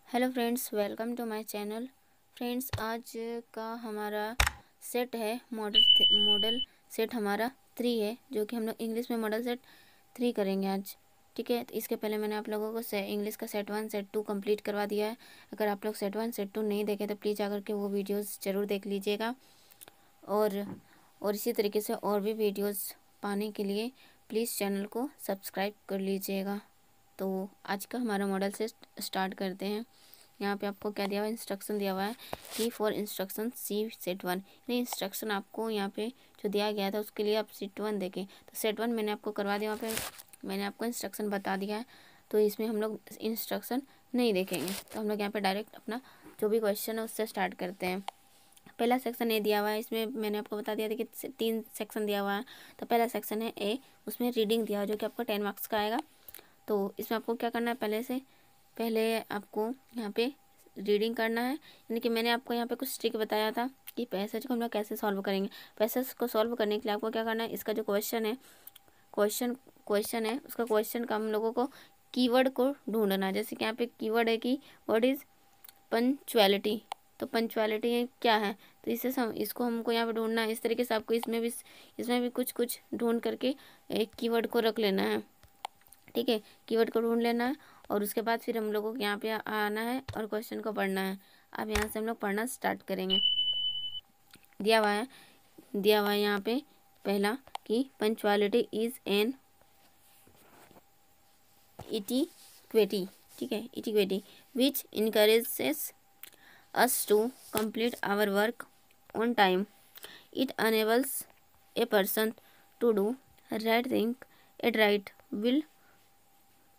Hello friends, welcome to my channel. Friends, आज का हमारा सेट है मॉडल सेट हमारा 3 है, जो कि हम लोग इंग्लिश में मॉडल सेट 3 करेंगे आज। ठीक है, तो इसके पहले मैंने आप लोगों को इंग्लिश का सेट 1 सेट 2 कंप्लीट करवा दिया है। अगर आप लोग सेट 1 सेट 2 नहीं देखे तो प्लीज़ आकर के वो वीडियोज़ ज़रूर देख लीजिएगा। और इसी तरीके से और भी वीडियोज़ पाने के लिए प्लीज़ चैनल को सब्सक्राइब कर लीजिएगा। तो आज का हमारा मॉडल से स्टार्ट करते हैं। यहाँ पे आपको क्या दिया हुआ है, इंस्ट्रक्शन दिया हुआ है कि फॉर इंस्ट्रक्शन सी सेट 1, यानी इंस्ट्रक्शन आपको यहाँ पे जो दिया गया था उसके लिए आप सेट 1 देखें। तो सेट 1 मैंने आपको करवा दिया, वहाँ पे मैंने आपको इंस्ट्रक्शन बता दिया है। तो इसमें हम लोग इंस्ट्रक्शन नहीं देखेंगे, तो हम लोग यहाँ पे डायरेक्ट अपना जो भी क्वेश्चन है उससे स्टार्ट करते हैं। पहला सेक्शन ए दिया हुआ है, इसमें मैंने आपको बता दिया था कि 3 सेक्शन दिया हुआ है। तो पहला सेक्शन है ए, उसमें रीडिंग दिया हुआ है जो कि आपको 10 मार्क्स का आएगा। तो इसमें आपको क्या करना है, पहले आपको यहाँ पे रीडिंग करना है। यानी कि मैंने आपको यहाँ पे कुछ ट्रिक बताया था कि पैसेज को हम लोग कैसे सॉल्व करेंगे। पैसेज को सॉल्व करने के लिए आपको क्या करना है, इसका जो क्वेश्चन है उसका क्वेश्चन का हम लोगों को कीवर्ड को ढूंढना है। जैसे कि यहाँ पे कीवर्ड है कि व्हाट इज़ पंक्चुअलिटी। तो पंक्चुअलिटी क्या है, तो इसको हमको यहाँ पे ढूंढना है। इस तरीके से आपको इसमें भी कुछ कुछ ढूंढ करके एक कीवर्ड को रख लेना है। ठीक है, कीवर्ड को ढूंढ लेना है और उसके बाद फिर हम लोगों को यहाँ पे आना है और क्वेश्चन को पढ़ना है। अब यहाँ से हम लोग पढ़ना स्टार्ट करेंगे। दिया हुआ है यहाँ पे पहला कि पंक्चुअलिटी इज एन इटिक्वेटी। ठीक है, etiquette which encourages us to complete our work on time. It enables a person to do right thing at right will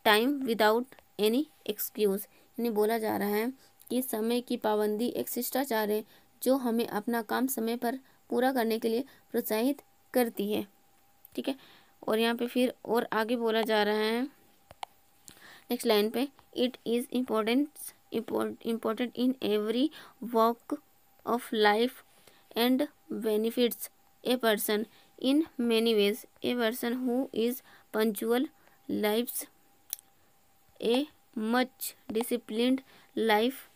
time without any excuse. यानी बोला जा रहा है कि समय की पाबंदी एक शिष्टाचार है जो हमें अपना काम समय पर पूरा करने के लिए प्रोत्साहित करती है। ठीक है, और यहाँ पे फिर और आगे बोला जा रहा है नेक्स्ट लाइन पे, it is important in every walk of life and benefits a person in many ways. A person who is punctual lives a much disciplined life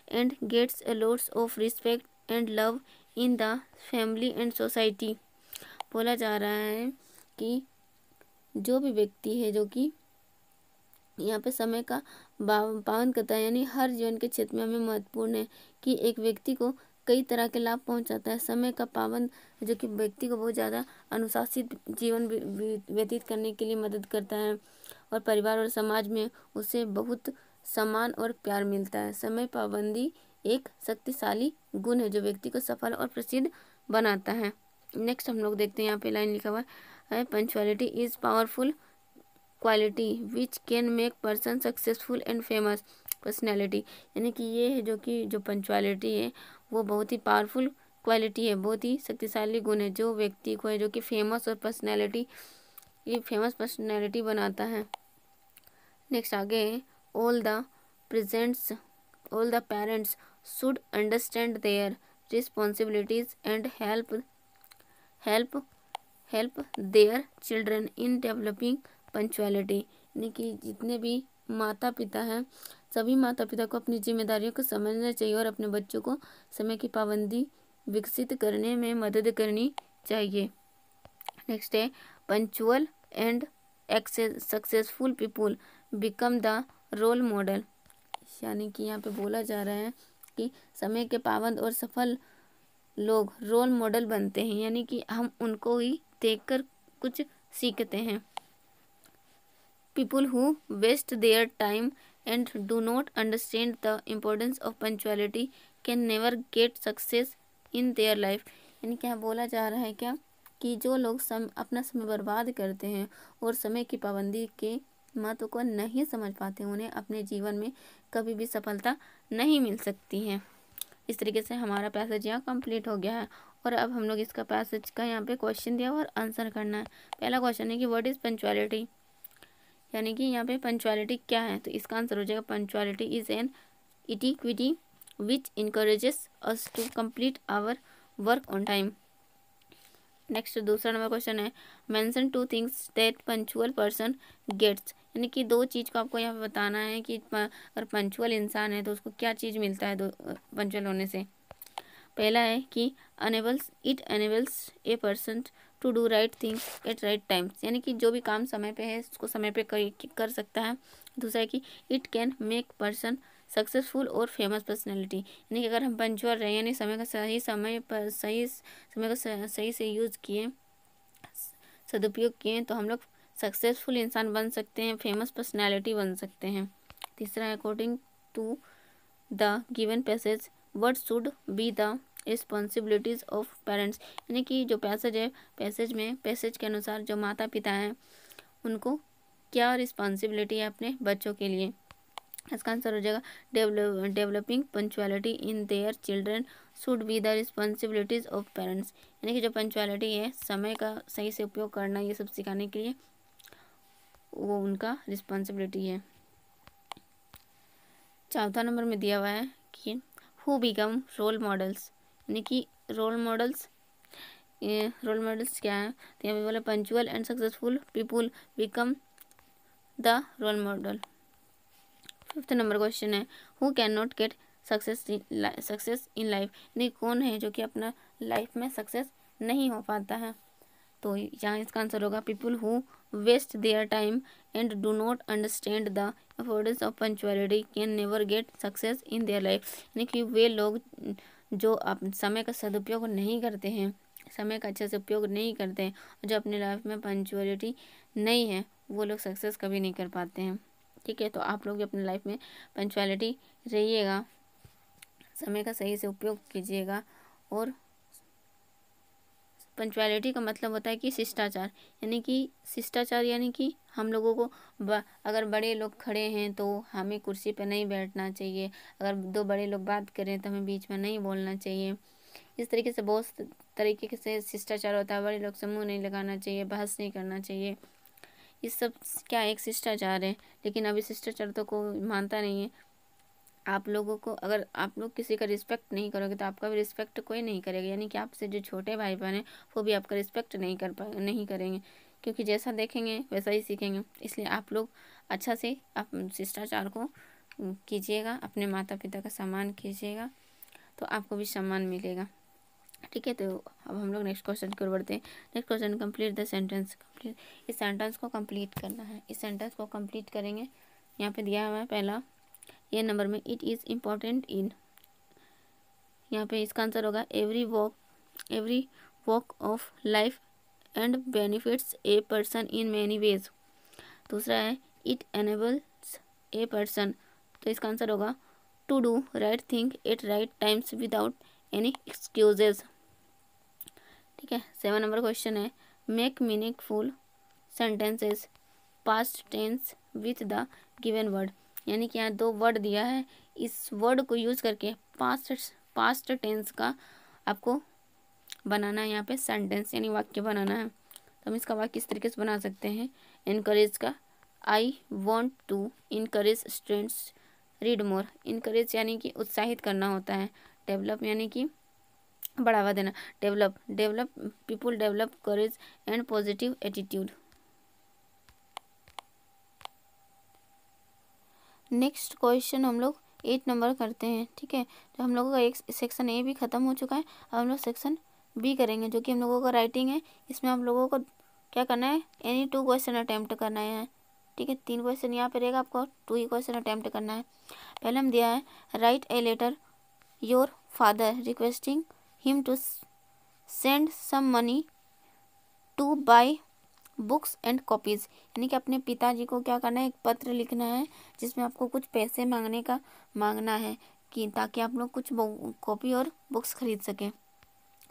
and gets a lots of respect and love in the family and society। बोला जा रहा है कि जो भी व्यक्ति है जो कि यहाँ पे समय का पालन करता है, यानी हर जीवन के क्षेत्र में हमें महत्वपूर्ण है कि एक व्यक्ति को कई तरह के लाभ पहुंचाता है। समय का पाबंद जो कि व्यक्ति को बहुत ज़्यादा अनुशासित जीवन व्यतीत करने के लिए मदद करता है और परिवार और समाज में उसे बहुत सम्मान और प्यार मिलता है। समय पाबंदी एक शक्तिशाली गुण है जो व्यक्ति को सफल और प्रसिद्ध बनाता है। नेक्स्ट हम लोग देखते हैं, यहाँ पे लाइन लिखा हुआ है, punctuality is powerful quality which can make person successful and famous personality. यानी कि ये है जो पंक्चुअलिटी है वो बहुत ही पावरफुल क्वालिटी है, बहुत ही शक्तिशाली गुण है जो व्यक्ति को है जो कि फेमस पर्सनैलिटी बनाता है। नेक्स्ट आगे है, all the parents should understand their responsibilities and help their children in developing punctuality. यानी कि जितने भी माता पिता हैं सभी माता पिता को अपनी जिम्मेदारियों को समझना चाहिए और अपने बच्चों को समय की पाबंदी विकसित करने में मदद करनी चाहिए। नेक्स्ट है, punctual and successful people become the role model. यानी कि यहाँ पे बोला जा रहा है कि समय के पाबंद और सफल लोग रोल मॉडल बनते हैं, यानी कि हम उनको ही देखकर कुछ सीखते हैं। People who waste their time and do not understand the importance of punctuality can never get success in their life। यानी क्या बोला जा रहा है क्या कि जो लोग अपना समय बर्बाद करते हैं और समय की पाबंदी के महत्व को नहीं समझ पाते उन्हें अपने जीवन में कभी भी सफलता नहीं मिल सकती है। इस तरीके से हमारा पैसेज यहाँ कंप्लीट हो गया है और अब हम लोग इसका पैसेज का यहाँ पे क्वेश्चन दिया और आंसर करना है। पहला क्वेश्चन है कि व्हाट इज़ पंक्चुअलिटी, यानी कि यहाँ पे पंक्चुअलिटी क्या है। तो इसका आंसर हो जाएगा punctuality is an etiquette which encourages us to complete our work on time. Next दूसरा नंबर क्वेश्चन है, mention 2 things that punctual person gets. यानी कि दो चीज़ को आपको यहाँ पे बताना है कि अगर पंचुअल इंसान है तो उसको क्या चीज़ मिलता है दो पंचुअल होने से। पहला है कि it enables a person to do right things at right times, यानी कि जो भी काम समय पे है उसको समय पे कर सकता है। दूसरा है कि it can make person successful और फेमस पर्सनैलिटी, यानी कि अगर हम पंचुअल रहे यानी समय का सही समय पर समय का सही से यूज़ किए, सदुपयोग किए तो हम लोग सक्सेसफुल इंसान बन सकते हैं, फेमस पर्सनैलिटी बन सकते हैं। तीसरा है according to the given passage what should be the responsibilities of parents, यानी कि जो पैसेज है पैसेज के अनुसार जो माता पिता हैं उनको क्या रिस्पॉन्सिबिलिटी है अपने बच्चों के लिए। इसका आंसर हो जाएगा developing punctuality in their children should be the responsibilities of parents, यानी कि जो पंचुअलिटी है समय का सही से उपयोग करना ये सब सिखाने के लिए वो उनका रिस्पॉन्सिबिलिटी है। चौथा नंबर में दिया हुआ है कि हु बिकम रोल मॉडल्स, यानी कि रोल मॉडल्स क्या है, तो यहाँ पे बोला punctual and successful people become the role model. Fifth number question है who can not get success in life, यानी कौन है जो कि अपना लाइफ में सक्सेस नहीं हो पाता है। तो यहाँ इसका आंसर होगा people who waste their time and do not understand the importance of punctuality can never get success in their life, यानी कि वे लोग जो समय का सदुपयोग नहीं करते हैं, समय का अच्छे से उपयोग नहीं करते हैं, जो अपनी लाइफ में पंचुअलिटी नहीं है वो लोग सक्सेस कभी नहीं कर पाते हैं। ठीक है, तो आप लोग भी अपनी लाइफ में पंचुअलिटी रहिएगा, समय का सही से उपयोग कीजिएगा। और पंचुअलिटी का मतलब होता है कि शिष्टाचार, यानी कि हम लोगों को अगर बड़े लोग खड़े हैं तो हमें कुर्सी पर नहीं बैठना चाहिए, अगर दो बड़े लोग बात करें तो हमें बीच में नहीं बोलना चाहिए। इस तरीके से बहुत तरीके से शिष्टाचार होता है। बड़े लोग से मुँह नहीं लगाना चाहिए, बहस नहीं करना चाहिए, ये सब क्या एक शिष्टाचार है। लेकिन अभी शिष्टाचार तो कोई मानता नहीं है। आप लोगों को अगर आप लोग किसी का रिस्पेक्ट नहीं करोगे तो आपका भी रिस्पेक्ट कोई नहीं करेगा, यानी कि आपसे जो छोटे भाई बहन हैं वो भी आपका रिस्पेक्ट नहीं करेंगे, क्योंकि जैसा देखेंगे वैसा ही सीखेंगे। इसलिए आप लोग अच्छा से आप शिष्टाचार को कीजिएगा, अपने माता पिता का सम्मान कीजिएगा तो आपको भी सम्मान मिलेगा। ठीक है, तो अब हम लोग नेक्स्ट क्वेश्चन की ओर बढ़ते हैं। Next question complete the sentence, इस सेंटेंस को कंप्लीट करना है। इस सेंटेंस को कंप्लीट करेंगे। यहाँ पे दिया हुआ है पहला ये नंबर में इट इज़ इम्पॉर्टेंट इन, यहाँ पे इसका आंसर होगा every walk of life and benefits a person in many veg. दूसरा है इट एनेबल्स ए पर्सन, तो इसका आंसर होगा to do right thing at right times without any excuses. ठीक है, 7 नंबर क्वेश्चन है make meaningful sentences past tense with the given word, यानी कि यहाँ 2 वर्ड दिया है, इस वर्ड को यूज़ करके पास्ट टेंस का आपको बनाना है यहाँ पे सेंटेंस, यानी वाक्य बनाना है। तो हम इसका वाक्य इस तरीके से बना सकते हैं। इनकरेज का I want to encourage students read more, encourage यानी कि उत्साहित करना होता है, डेवलप यानी कि बढ़ावा देना, develop people develop courage and positive attitude. Next question हम लोग 8 नंबर करते हैं। ठीक है, तो हम लोगों का एक सेक्शन ए भी ख़त्म हो चुका है, अब हम लोग सेक्शन बी करेंगे जो कि हम लोगों का राइटिंग है। इसमें हम लोगों को क्या करना है, एनी 2 क्वेश्चन अटैम्प्ट करना है। ठीक है, 3 क्वेश्चन यहाँ पे रहेगा, आपको 2 ही क्वेश्चन अटैम्प्ट करना है। पहले हम दिया है write a letter your father requesting him to send some money to buy books and copies, यानी कि अपने पिताजी को क्या करना है, एक पत्र लिखना है जिसमें आपको कुछ पैसे मांगना है कि ताकि आप लोग कुछ कॉपी और बुक्स खरीद सकें।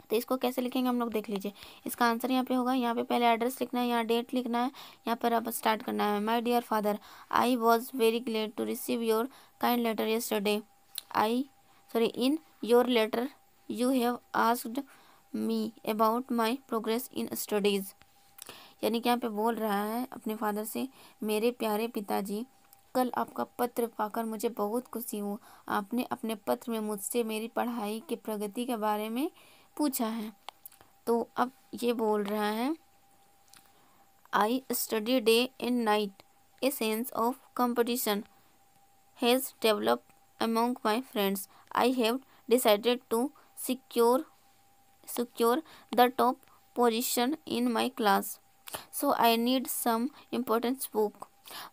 तो इसको कैसे लिखेंगे हम लोग देख लीजिए। इसका आंसर यहाँ पे होगा, यहाँ पे पहले एड्रेस लिखना है, यहाँ डेट लिखना है, यहाँ पर आप स्टार्ट करना है my dear father I was very glad to receive your kind letter yesterday in your letter you have asked me about my progress in studies, यानी कि यहाँ पे बोल रहा है अपने फादर से, मेरे प्यारे पिताजी कल आपका पत्र पाकर मुझे बहुत खुशी हूँ, आपने अपने पत्र में मुझसे मेरी पढ़ाई की प्रगति के बारे में पूछा है। तो अब ये बोल रहा है I study day and night A sense of competition has developed among my friends. I have decided to secure the top position in my class. So I need some important book.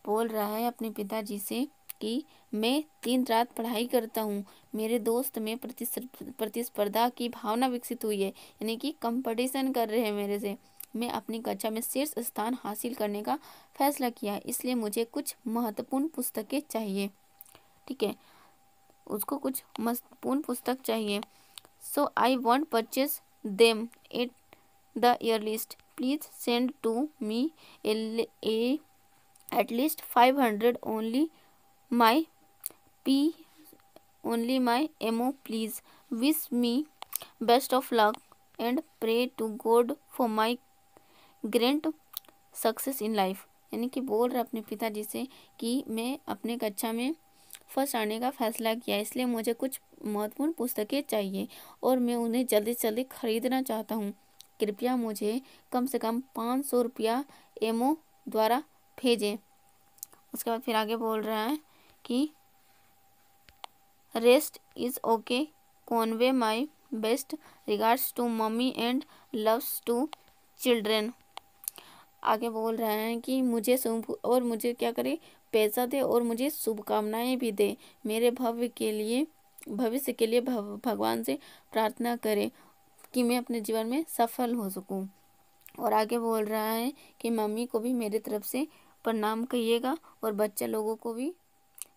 बोल रहा है अपने पिताजी से कि मैं दिन रात पढ़ाई करता हूँ, मेरे दोस्त में प्रतिस्पर्धा की भावना विकसित हुई है, यानी कि कंपटीशन कर रहे हैं मेरे से। मैं अपनी कक्षा में शीर्ष स्थान हासिल करने का फैसला किया, इसलिए मुझे कुछ महत्वपूर्ण पुस्तकें चाहिए। ठीक है, उसको कुछ महत्वपूर्ण पुस्तक चाहिए। So I want purchase them at the earliest. Please send to me at least 500 only my mo, please. Wish me best of luck and pray to God for my great success in life. यानी कि बोल रहा अपने पिताजी से कि मैं अपने कक्षा में फर्स्ट आने का फैसला किया, इसलिए मुझे कुछ महत्वपूर्ण पुस्तकें चाहिए और मैं उन्हें जल्दी से जल्दी खरीदना चाहता हूँ। कृपया मुझे कम से कम 500 रुपया एमओ द्वारा भेजें। उसके बाद फिर आगे बोल रहा है कि rest is okay, convey my best regards to mummy and loves to children. आगे बोल रहे हैं कि मुझे क्या करे, पैसा दे और मुझे शुभकामनाएं भी दे। मेरे भविष्य के लिए भगवान से प्रार्थना करे कि मैं अपने जीवन में सफल हो सकूं। और आगे बोल रहा है कि मम्मी को भी मेरे तरफ से प्रणाम कहिएगा और बच्चे लोगों को भी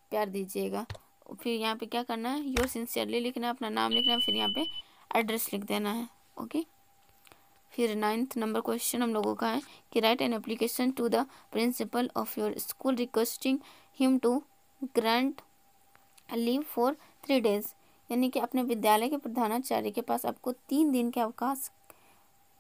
प्यार दीजिएगा। फिर यहाँ पे क्या करना है, योर सिंसियरली लिखना है, अपना नाम लिखना है, फिर यहाँ पे एड्रेस लिख देना है। ओके, फिर 9th नंबर क्वेश्चन हम लोगों का है कि write an application to the principal of your school requesting him to grant leave for 3 days। यानी कि अपने विद्यालय के प्रधानाचार्य के पास आपको 3 दिन के अवकाश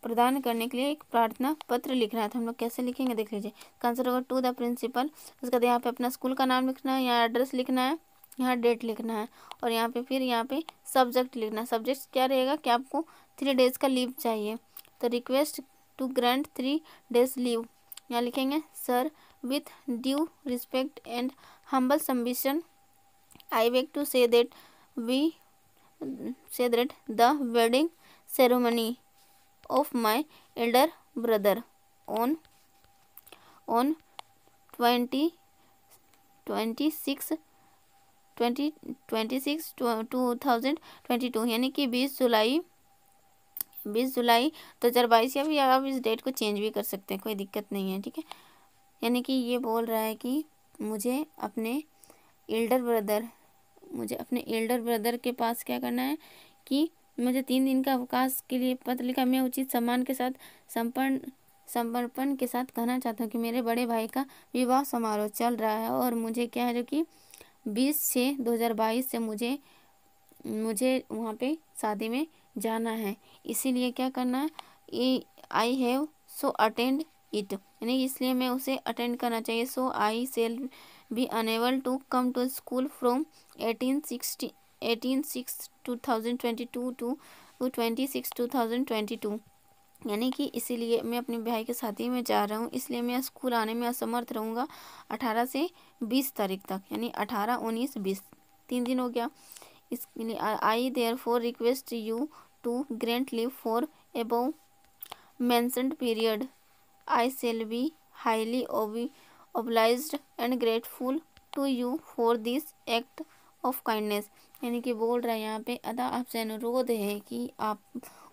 प्रदान करने के लिए एक प्रार्थना पत्र लिखना है। तो हम लोग कैसे लिखेंगे देख लीजिए। आंसर होगा टू द प्रिंसिपल, उसके बाद यहाँ पे अपना स्कूल का नाम लिखना है, यहाँ एड्रेस लिखना है, यहाँ डेट लिखना है और यहाँ पे फिर यहाँ पे सब्जेक्ट लिखना है। सब्जेक्ट क्या रहेगा कि आपको 3 days का लीव चाहिए, तो request to grant 3 days leave. यहाँ लिखेंगे sir, with due respect and humble submission I beg to say that the wedding ceremony of my elder brother on 26 2022, यानी कि 20 जुलाई 2022, या फिर आप इस डेट को चेंज भी कर सकते हैं, कोई दिक्कत नहीं है। ठीक है, यानी कि ये बोल रहा है कि मुझे अपने एल्डर ब्रदर के पास क्या करना है कि मुझे 3 दिन का अवकाश के लिए पत्र लिखा। मैं उचित सम्मान के साथ समर्पण के साथ कहना चाहता हूँ कि मेरे बड़े भाई का विवाह समारोह चल रहा है और मुझे क्या है जो कि 20/6/2022 से मुझे वहाँ पे शादी में जाना है, इसीलिए क्या करना है, I have so attend it, यानी इसलिए मैं उसे अटेंड करना चाहिए। So I shall be unable to come to school from 18/6/2022 to 26/2022, यानी कि इसीलिए मैं अपने भाई के शादी में जा रहा हूँ, इसलिए मैं स्कूल आने में असमर्थ रहूँगा 18 से 20 तारीख तक, यानी 18, 19, 20 3 दिन हो गया। इसलिए I therefore request you to grant leave for above mentioned period. I shall be highly obliged and grateful to you for this act of kindness। यानी कि बोल रहा है यहाँ पे अदा आपसे अनुरोध है कि आप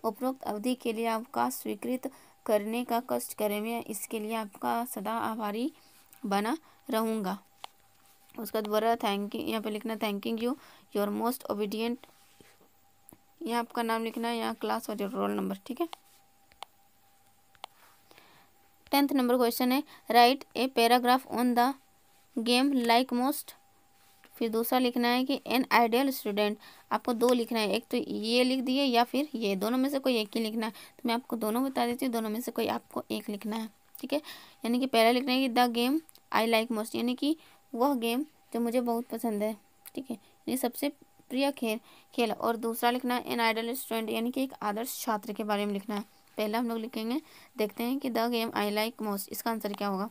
उपरोक्त अवधि के लिए अवकाश स्वीकृत करने का कष्ट करें, मैं इसके लिए आपका सदा आभारी बना रहूँगा। उसका दोबारा थैंक यू, यहाँ पे लिखना thanking you your most obedient, यहाँ आपका नाम लिखना है, यहाँ क्लास और रोल नंबर। ठीक है, 10th नंबर क्वेश्चन है write a paragraph on the game like most. फिर दूसरा लिखना है कि एन आइडियल स्टूडेंट, आपको 2 लिखना है, एक तो ये लिख दिए या फिर ये, दोनों में से कोई एक ही लिखना है। तो मैं आपको दोनों बता देती हूँ, दोनों में से कोई आपको एक लिखना है। ठीक है, यानी कि पहला लिखना है कि the game I like most, यानी कि वह गेम जो मुझे बहुत पसंद है। ठीक है, यानी सबसे प्रिय खेल। और दूसरा लिखना है एन आइडियल स्टूडेंट, यानी कि एक आदर्श छात्र के बारे में लिखना है। पहला हम लोग लिखेंगे, देखते हैं कि the game I like most, इसका आंसर क्या होगा।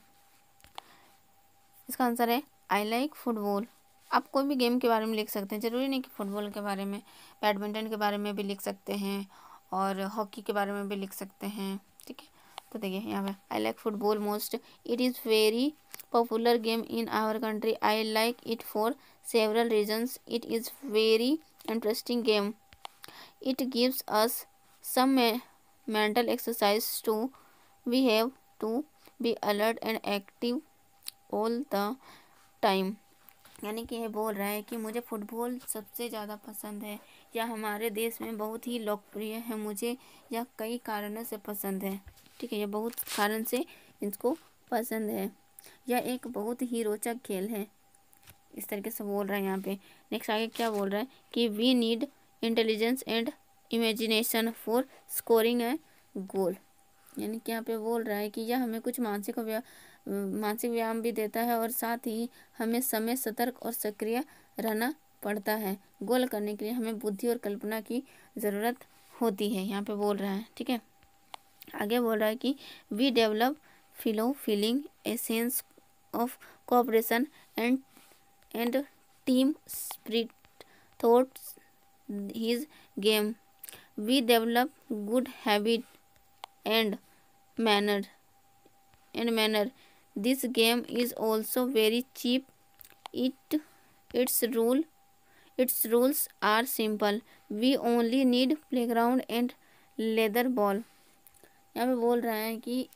इसका आंसर है आई लाइक फुटबॉल। आप कोई भी गेम के बारे में लिख सकते हैं, ज़रूरी नहीं कि फुटबॉल के बारे में, बैडमिंटन के बारे में भी लिख सकते हैं और हॉकी के बारे में भी लिख सकते हैं। ठीक है, तो देखिए यहाँ पे I like football most, it is very popular game in our country, I like it for several reasons, it is very interesting game, it gives us some mental exercise too, we have to be alert and active all the time। यानी कि ये बोल रहा है कि मुझे football सबसे ज़्यादा पसंद है, या हमारे देश में बहुत ही लोकप्रिय है, मुझे यह कई कारणों से पसंद है। ठीक है, ये बहुत कारण से इसको पसंद है, यह एक बहुत ही रोचक खेल है, इस तरीके से बोल रहा है यहाँ पे। नेक्स्ट आगे क्या बोल रहा है कि we need intelligence and imagination for scoring a goal. यानी कि यहाँ पे बोल रहा है कि यह हमें कुछ मानसिक व्यायाम भी देता है और साथ ही हमें समय सतर्क और सक्रिय रहना पड़ता है। गोल करने के लिए हमें बुद्धि और कल्पना की ज़रूरत होती है, यहाँ पे बोल रहा है। ठीक है, आगे बोल रहा है कि we develop feeling a sense of cooperation and team spirit thoughts his game, we develop good habit and manner, this game is also very cheap, its rules are simple, we only need playground and leather ball। यहाँ पे बोल रहा है कि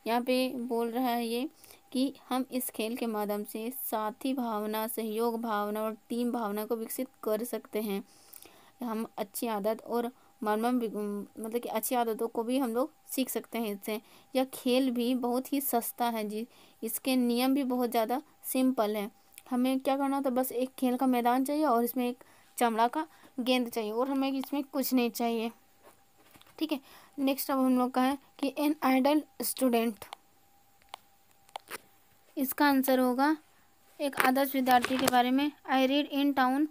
यहाँ पे बोल रहा है ये कि हम इस खेल के माध्यम से साथी भावना, सहयोग भावना और टीम भावना को विकसित कर सकते हैं। हम अच्छी आदत और मतलब कि अच्छी आदतों को भी हम लोग सीख सकते हैं इससे। यह खेल भी बहुत ही सस्ता है जी, इसके नियम भी बहुत ज़्यादा सिंपल है। हमें क्या करना होता है, बस एक खेल का मैदान चाहिए और इसमें एक चमड़ा का गेंद चाहिए और हमें इसमें कुछ नहीं चाहिए। ठीक है, नेक्स्ट अब हम लोग का है कि एन आइडल स्टूडेंट, इसका आंसर होगा एक आदर्श विद्यार्थी के बारे में। I read in town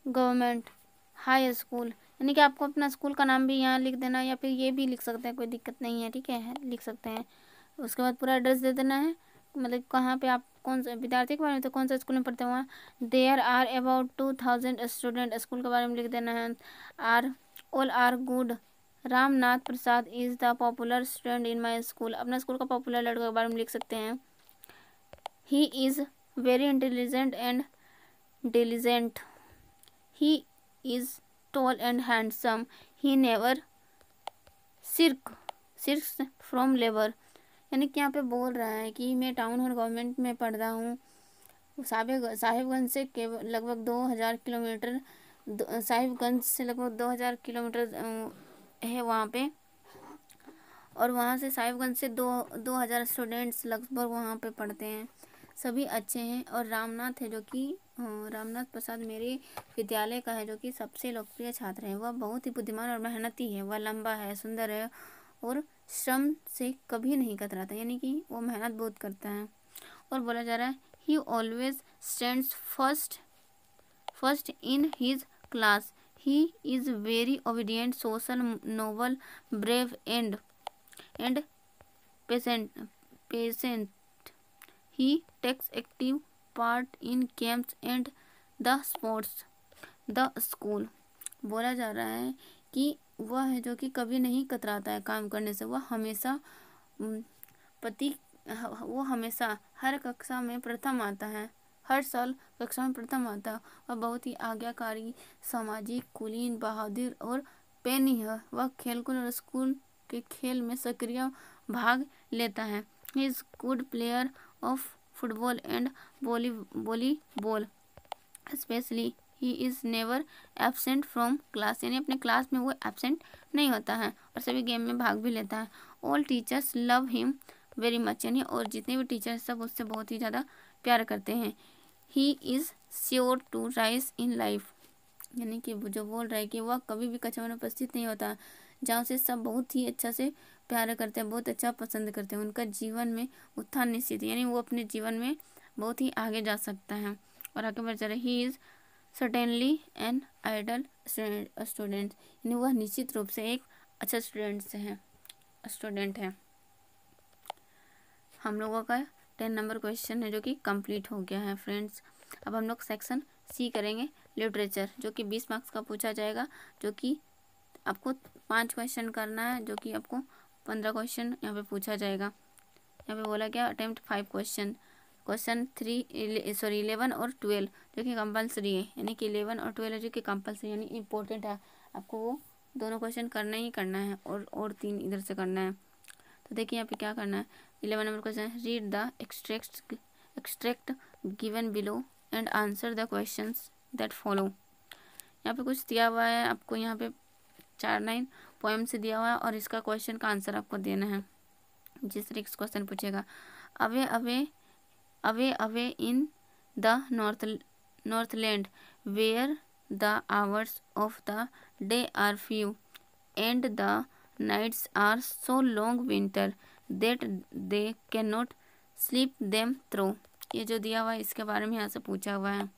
government high school, यानी कि आपको अपना स्कूल का नाम भी यहाँ लिख देना है या फिर ये भी लिख सकते हैं, कोई दिक्कत नहीं है। ठीक है, लिख सकते हैं। उसके बाद पूरा एड्रेस दे देना है, मतलब कहाँ पे आप कौन सा विद्यार्थी के बारे में, तो कौन सा स्कूल में पढ़ते हैं वहाँ। There are about 2000 student, school के बारे में लिख देना है। All are good, Ramnath Prasad is the popular student in my school, अपना स्कूल का पॉपुलर लड़के के बारे में लिख सकते हैं। He is very intelligent and diligent, he is tall and handsome, he never shirks from labor। यानी कि यहाँ पे बोल रहा है कि मैं टाउन हॉल गवर्नमेंट में पढ़ रहा हूँ, साहिबगंज से लगभग 2000 किलोमीटर, साहिबगंज से लगभग 2000 किलोमीटर है वहाँ पे, और वहाँ से साहिबगंज से 2000 स्टूडेंट्स लगभग वहाँ पे पढ़ते हैं, सभी अच्छे हैं। और रामनाथ है जो कि रामनाथ प्रसाद मेरे विद्यालय का है, जो कि सबसे लोकप्रिय छात्र है। वह बहुत ही बुद्धिमान और मेहनती है, वह लंबा है, सुंदर है और श्रम से कभी नहीं कतराता, यानी कि वो मेहनत बहुत करता है। और बोला जा रहा है he always stands first in his class, he is very obedient, social, noble, brave and patient, he takes active part in games and the sports the school। बोला जा रहा है कि वह है जो कि कभी नहीं कतराता है काम करने से, वह हमेशा हर कक्षा में प्रथम आता है, हर साल कक्षा में प्रथम आता है। वह बहुत ही आज्ञाकारी, सामाजिक, कुलीन, बहादुर और पेनी है। वह खेलकूद और स्कूल के खेल में सक्रिय भाग लेता है। He is good player of football and volleyball, specially he is never absent from class, यानी अपने क्लास में वो एब्सेंट नहीं होता है और सभी गेम में भाग भी लेता है। All teachers love him very much, यानी और जितने भी टीचर सब उससे बहुत ही ज़्यादा प्यार करते हैं। He is sure to rise in life, यानी कि जो बोल रहा है कि वह कभी भी कक्षा में उपस्थित नहीं होता, जहाँ से सब बहुत ही अच्छा से प्यार करते हैं, बहुत अच्छा पसंद करते हैं, उनका जीवन में उत्थान निश्चित है, यानी वो अपने जीवन में बहुत ही आगे जा सकता है। और आगे बढ़ जा रहा है he is certainly an ideal student, यानी वह निश्चित रूप से एक अच्छा स्टूडेंट है। हम लोगों का 10 नंबर क्वेश्चन है जो कि कंप्लीट हो गया है फ्रेंड्स। अब हम लोग सेक्शन सी करेंगे, लिटरेचर, जो कि 20 मार्क्स का पूछा जाएगा, जो कि आपको 5 क्वेश्चन करना है, जो कि आपको 15 क्वेश्चन यहाँ पे पूछा जाएगा। यहाँ पे बोला गया अटेम्प्ट 5 क्वेश्चन, क्वेश्चन 11 और 12 जो कि कंपलसरी है, यानी कि 11 और 12 जो कि कंपलसरी यानी इम्पोर्टेंट है, आपको वो दोनों क्वेश्चन करना ही करना है और 3 इधर से करना है। तो देखिए यहाँ पे क्या करना है। 11 नंबर क्वेश्चन है, read the extract given below and answer the questions that follow. यहाँ पे कुछ दिया हुआ है आपको, यहाँ पे 4 लाइन पोएम से दिया हुआ है और इसका क्वेश्चन का आंसर आपको देना है। जिस तरीके से क्वेश्चन पूछेगा, away away away away in the northland where the hours of the day are few and the nights are so long winter that they can not sleep them through. ये जो दिया हुआ है इसके बारे में यहाँ से पूछा हुआ है।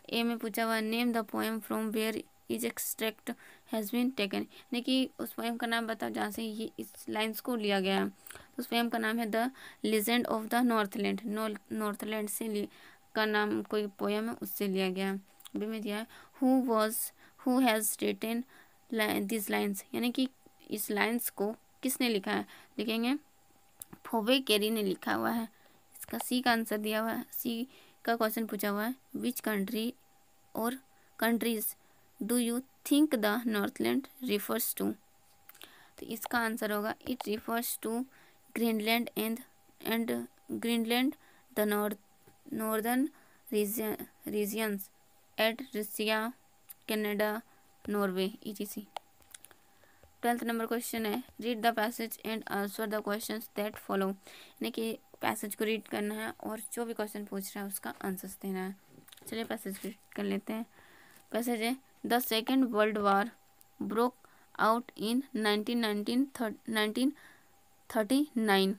ए में पूछा हुआ है, name the poem from where is extract has been taken, यानी कि उस पोएम का नाम बताओ जहाँ से ये इस लाइन्स को लिया गया है। तो उस पोएम का नाम है the legend of the Northland, Northland से का नाम कोई पोएम है उससे लिया गया है। बी में दिया है, who has written this lines, यानी कि इस लाइन्स को किसने लिखा है, लिखेंगे फोबे कैरी ने लिखा हुआ है। इसका सी का आंसर दिया हुआ है। सी का क्वेश्चन पूछा हुआ है, विच कंट्री और countries do you think the Northland refers to. तो इसका आंसर होगा, it refers to Greenland and Greenland the northern regions at Russia Canada Norway etc। 12th number question है, read the passage and answer the questions that follow, यानी कि passage को read करना है और जो भी क्वेश्चन पूछ रहा है उसका आंसर्स देना है। चलिए पैसेज रीड कर लेते हैं। पैसेज है, the second world war broke out in 1939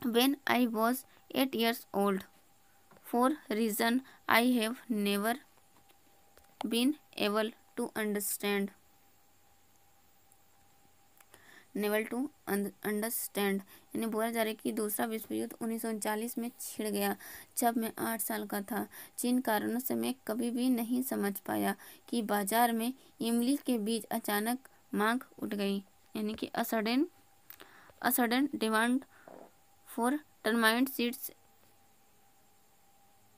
when I was 8 years old. For reason I have never been able to understand. यानी बोला जा रहा है कि दूसरा विश्व युद्ध 1939 में छिड़ गया जब मैं 8 साल का था, जिन कारणों से मैं कभी भी नहीं समझ पाया कि बाजार में इमली के बीज अचानक मांग उठ गई, यानी कि a sudden demand for termite seeds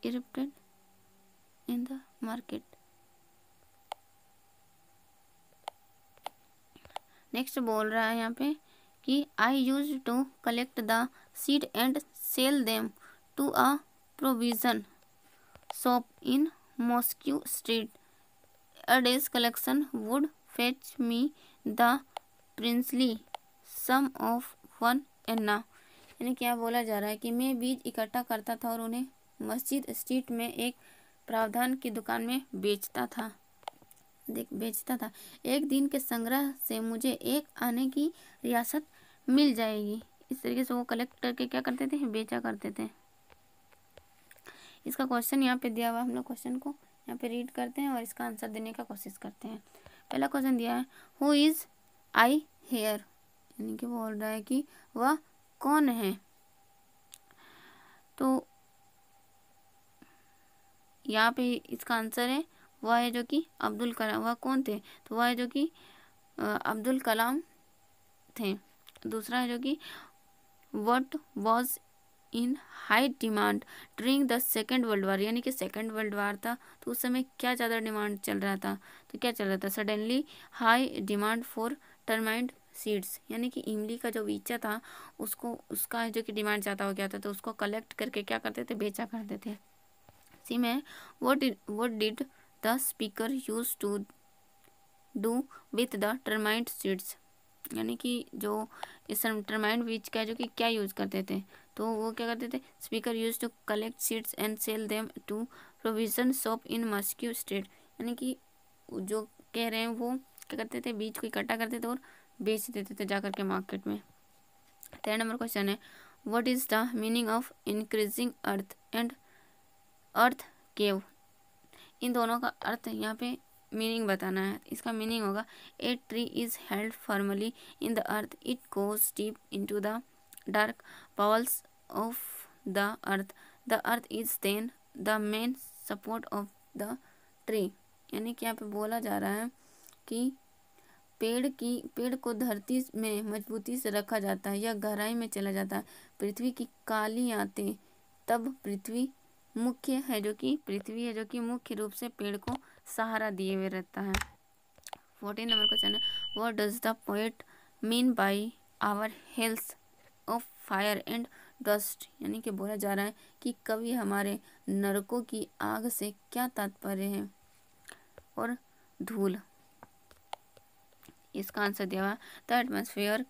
erupted in the market। Next बोल रहा है यहाँ पे कि I use to collect the seed and sell them to a provision shop in mosque Street. A day's collection would fetch me the princely sum of 1 anna, यानी क्या बोला जा रहा है कि मैं बीज इकट्ठा करता था और उन्हें मस्जिद स्ट्रीट में एक प्रावधान की दुकान में बेचता था। एक दिन के संग्रह से मुझे एक आने की रियासत मिल जाएगी। इस तरीके से वो कलेक्ट करके क्या करते थे, बेचा करते थे। इसका क्वेश्चन यहाँ पे दिया हुआ, हम लोग क्वेश्चन को यहाँ पे रीड करते हैं और इसका आंसर देने का कोशिश करते हैं। पहला क्वेश्चन दिया है, हु इज आई हेयर, यानी कि बोल रहा है कि वह कौन है। तो यहाँ पे इसका आंसर है वह है जो कि अब्दुल कलाम। वह कौन थे, तो वह है जो कि अब्दुल कलाम थे। दूसरा है जो कि what was in high demand during the second world war, यानी कि सेकेंड वर्ल्ड वार था तो उस समय क्या ज़्यादा डिमांड चल रहा था, तो क्या चल रहा था, suddenly high demand for termite seeds, यानी कि इमली का जो बीजा था उसका जो कि डिमांड ज़्यादा हो गया था तो उसको कलेक्ट करके क्या करते थे, बेचा करते थे। सी में what did the speaker used to do with the termite seeds, यानी कि जो इस टर्माइट बीज का जो कि क्या यूज़ करते थे, तो वो क्या करते थे, speaker use to collect seeds and sell them to provision shop in mosque street, यानी कि जो कह रहे हैं वो क्या करते थे, बीज को इकट्ठा करते थे और बेच देते थे जाकर के मार्केट में। 3 नंबर क्वेश्चन है, what is the meaning of increasing earth and earth cave. इन दोनों का अर्थ यहाँ पे मीनिंग बताना है। इसका मीनिंग होगा, a tree is held firmly in the earth, it goes deep into the dark bowels of the earth is then the main support of the tree. यानी कि यहाँ पे बोला जा रहा है कि पेड़ को धरती में मजबूती से रखा जाता है या गहराई में चला जाता है। पृथ्वी की काली आते तब पृथ्वी है जो कि मुख्य रूप से पेड़ को सहारा दिए हुए रहता है। 14 नंबर क्वेश्चन है, what does the poet mean by our hells of fire and dust. यानी कि बोला जा रहा है कि कवि हमारे नरकों की आग से क्या तात्पर्य है और धूल। इसका आंसर दिया हुआ, the atmosphere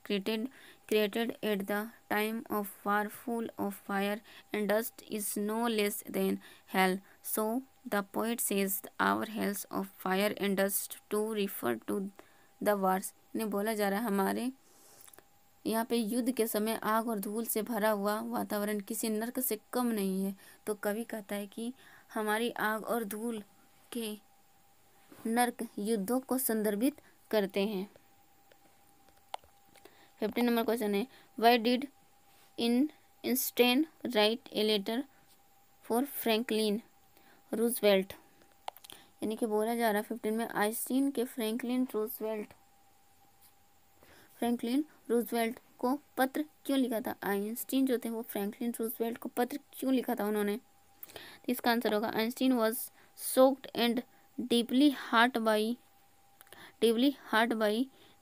created at the time of war full of fire and dust is no less than hell. So the poet says our hells of fire and dust to refer to the wars. ने बोला जा रहा है हमारे यहाँ पे युद्ध के समय आग और धूल से भरा हुआ वातावरण किसी नर्क से कम नहीं है। तो कवि कहता है कि हमारी आग और धूल के नर्क युद्धों को संदर्भित करते हैं। 15 नंबर क्वेश्चन है, why did Einstein write a letter for Franklin Roosevelt. यानी कि बोला जा रहा है 15 में आइंस्टीन के फ्रैंकलिन रूजवेल्ट को पत्र क्यों लिखा था। आइंस्टीन जो थे वो फ्रैंकलिन रूजवेल्ट को पत्र क्यों लिखा था उन्होंने। तो इसका आंसर होगा, Einstein was shocked and deeply hurt by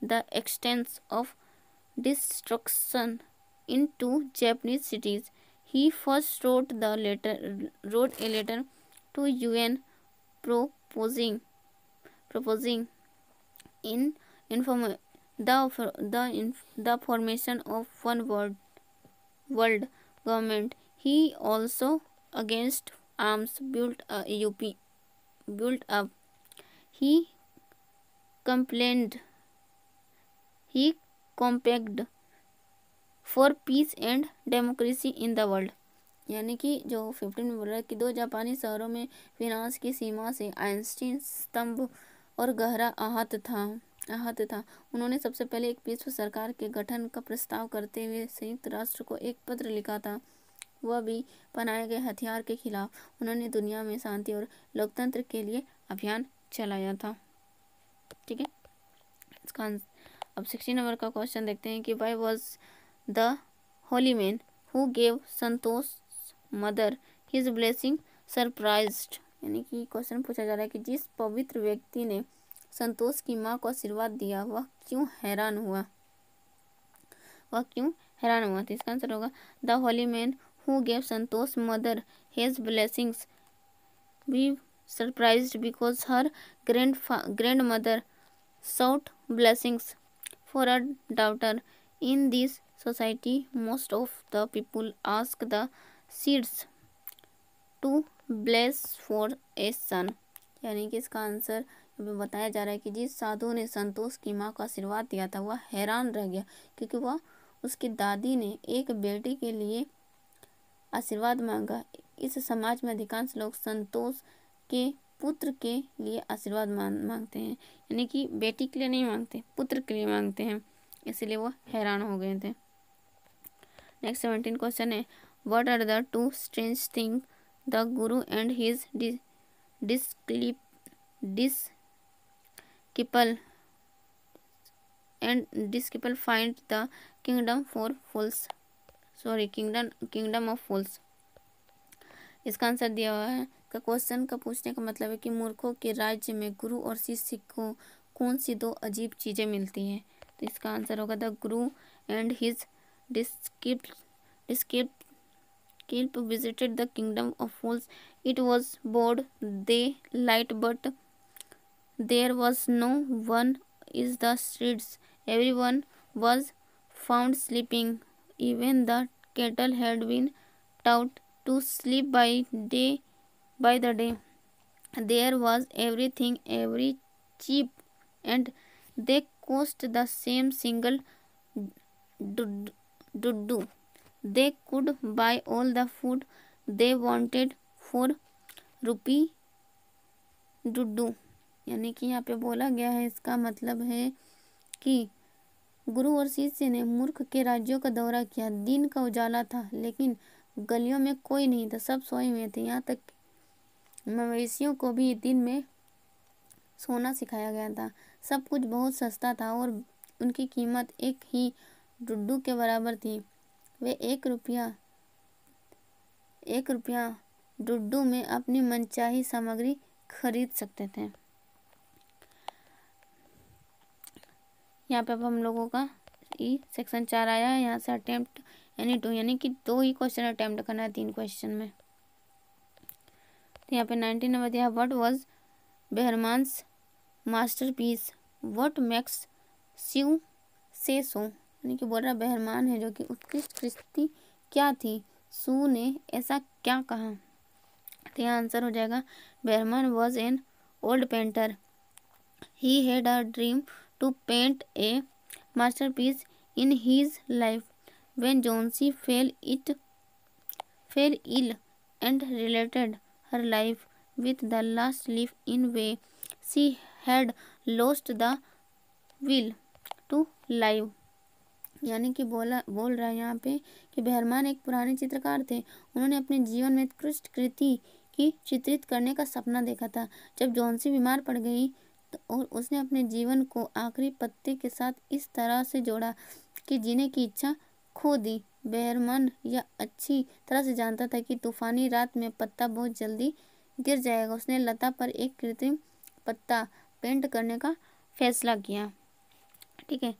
the extent of destruction into Japanese cities. He first wrote a letter to UN proposing the formation of one world government. He also against arms built up. He compact for piece and democracy in the world. यानी कि जो 15 में बोल रहा है कि 2 जापानी शहरों में विनाश की सीमा से आइंस्टीन स्तंभ और गहरा आहत था। उन्होंने सबसे पहले एक विश्व सरकार के गठन का प्रस्ताव करते हुए संयुक्त राष्ट्र को एक पत्र लिखा था, वह भी बनाए गए हथियार के खिलाफ। उन्होंने दुनिया में शांति और लोकतंत्र के लिए अभियान चलाया था। ठीक है, इसका अब 16 नंबर का क्वेश्चन देखते हैं कि why was the Holi man who gave Santosh mother his blessing surprised. यानी कि क्वेश्चन पूछा जा रहा है कि जिस पवित्र व्यक्ति ने संतोष की माँ को आशीर्वाद दिया वह क्यों हैरान हुआ। तो इसका आंसर होगा, the Holi man who gave Santosh mother his blessings be surprised because her grandmother sought blessings for a daughter. In this society, most of the people ask the seeds to bless for a son. यानी कि इसका answer बताया जा रहा है कि जिस साधु ने संतोष की माँ को आशीर्वाद दिया था वह हैरान रह गया क्योंकि वह उसकी दादी ने एक बेटे के लिए आशीर्वाद मांगा। इस समाज में अधिकांश लोग संतोष के पुत्र के लिए आशीर्वाद मांगते हैं, यानी कि बेटी के लिए नहीं मांगते, पुत्र के लिए मांगते हैं, इसलिए वो हैरान हो गए थे। नेक्स्ट 17 क्वेश्चन है, what are the 2 strange thing the guru and his disciple find the kingdom of fools. इसका आंसर दिया हुआ है। का क्वेश्चन का पूछने का मतलब है कि मूर्खों के राज्य में गुरु और शिष्य को कौन सी 2 अजीब चीज़ें मिलती हैं। तो इसका आंसर होगा, the guru and his disciple visited the kingdom of fools. It was broad daylight, but there was no one in the streets. Everyone was found sleeping. Even the cattle had been taught to sleep by the day. There was everything very cheap, and they cost the same single duddu. They could buy all the food they wanted for rupee duddu. यानी कि यहाँ पे बोला गया है, इसका मतलब है कि गुरु और शिष्य ने मूर्ख के राज्यों का दौरा किया। दिन का उजाला था लेकिन गलियों में कोई नहीं था, सब सोए हुए थे। यहाँ तक मवेशियों को भी दिन में सोना सिखाया गया था। सब कुछ बहुत सस्ता था और उनकी कीमत एक ही डुड्डू के बराबर थी। वे 1 रुपया डुड्डू में अपनी मनचाही सामग्री खरीद सकते थे। यहाँ पे अब हम लोगों का सेक्शन 4 आया है। यहाँ से अटेम्प्ट एनी 2, यानी कि 2 ही क्वेश्चन अटेम्प्ट करना है 3 क्वेश्चन में। तो यहाँ पे 19 नंबर दिया, what was Behrman's masterpiece, what makes you say so, यानी कि बोल रहा बेहरमान है जो कि उत्कृष्ट कृति क्या थी, सू ने ऐसा क्या कहा। तो यहाँ आंसर हो जाएगा, Behrman was an old painter, he had a dream to paint a masterpiece in his life, when Johnsy fell ill and related her life with the last leaf in way she had lost the will to live। यानी कि बोल रहा है यहाँ पे कि बेहरमान एक पुराने चित्रकार थे। उन्होंने अपने जीवन में उत्कृष्ट कृति की चित्रित करने का सपना देखा था। जब जोन्सी बीमार पड़ गई और उसने अपने जीवन को आखिरी पत्ते के साथ इस तरह से जोड़ा कि जीने की इच्छा खो दी। बेहरमान यह अच्छी तरह से जानता था कि तूफानी रात में पत्ता बहुत जल्दी गिर जाएगा। उसने लता पर एक कृत्रिम पत्ता पेंट करने का फैसला किया। ठीक है,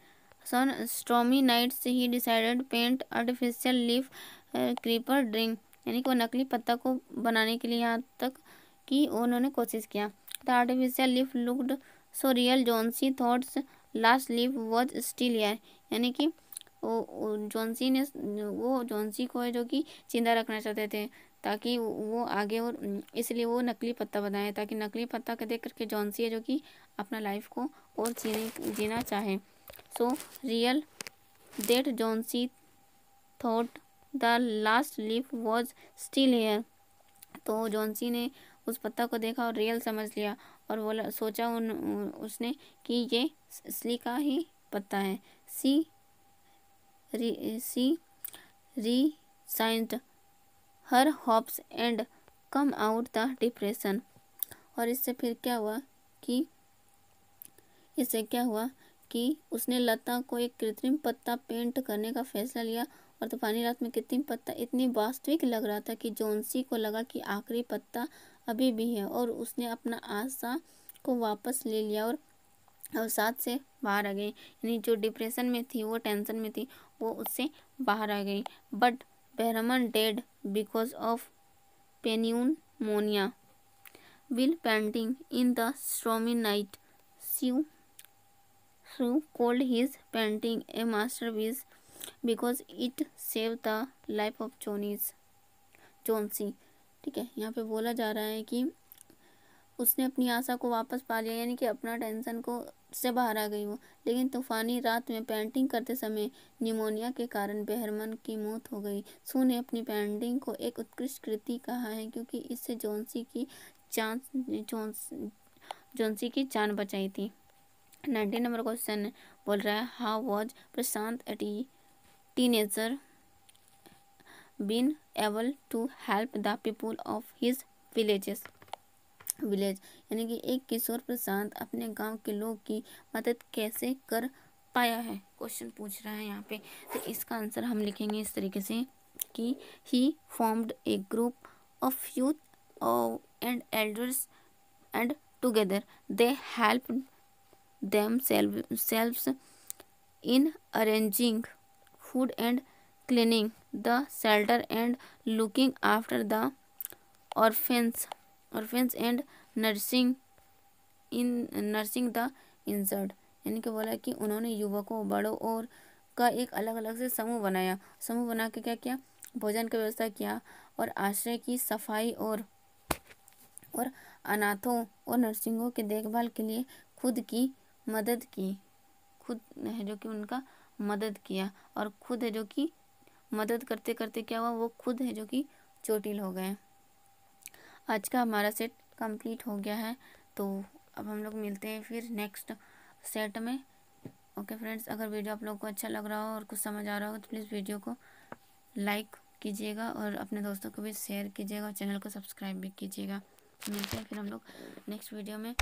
sun stormy nights he decided paint artificial leaf creeper drink, यानी कि वो नकली पत्ता को बनाने के लिए यहाँ तक कि उन्होंने कोशिश किया। The artificial leaf looked so real Johnsy thoughts last leaf was still here, यानी कि जोन्सी को है जो कि जिंदा रखना चाहते थे ताकि वो आगे, और इसलिए वो नकली पत्ता बनाए ताकि नकली पत्ता को देख करके जोन्सी है जो कि अपना लाइफ को और जीना चाहे। So real that Johnsy thought the last leaf was still here. तो जोन्सी ने उस पत्ता को देखा और रियल समझ लिया और बोला, सोचा उसने कि ये असली का ही पत्ता है। सी resigned her hopes and come out the depression। और इससे फिर क्या हुआ कि उसने लता को एक कृत्रिम पत्ता पेंट करने का फैसला लिया और तूफानी रात में कृत्रिम पत्ता इतनी वास्तविक लग रहा था कि जोन्सी को लगा कि आखिरी पत्ता अभी भी है और उसने अपना आशा को वापस ले लिया और साथ से बाहर आ गई। यानी जो डिप्रेशन में थी, वो टेंशन में थी, वो उससे बाहर आ गई। But Behrman dead because of pneumonia will painting in the stormy night Sue called his painting a masterpiece because it saved the life of जोन्सी। ठीक है, यहाँ पे बोला जा रहा है कि उसने अपनी आशा को वापस पा लिया, यानी कि अपना टेंशन को से बाहर आ गई वो। लेकिन तूफानी रात में पेंटिंग करते समय निमोनिया के कारण बेहरमान की मौत हो गई। सू ने अपनी पेंटिंग को एक उत्कृष्ट कृति कहा है क्योंकि इससे जोन्सी की जान बचाई थी। 19 नंबर क्वेश्चन बोल रहा है, how was Prashant a teenager been able to help the people of his village, यानी कि एक किशोर प्रशांत अपने गांव के लोग की मदद कैसे कर पाया है, क्वेश्चन पूछ रहा है यहाँ पे। तो इसका आंसर हम लिखेंगे इस तरीके से कि he formed a group of youth and elders and together they help themselves in arranging food and cleaning the shelter and looking after the orphans and nursing the injured। यानी कि बोला कि उन्होंने युवकों, बड़ों और का एक अलग अलग से समूह बना के क्या किया, भोजन की व्यवस्था किया और आश्रय की सफाई और अनाथों और नर्सिंगों की देखभाल के लिए खुद है जो कि उनका मदद किया और खुद है जो कि मदद करते करते क्या हुआ, वो खुद है जो कि चोटिल हो गए। आज का हमारा सेट कंप्लीट हो गया है, तो अब हम लोग मिलते हैं फिर नेक्स्ट सेट में। ओके फ्रेंड्स, अगर वीडियो आप लोगों को अच्छा लग रहा हो और कुछ समझ आ रहा हो तो प्लीज़ वीडियो को लाइक कीजिएगा और अपने दोस्तों को भी शेयर कीजिएगा और चैनल को सब्सक्राइब भी कीजिएगा। मिलते हैं फिर हम लोग नेक्स्ट वीडियो में।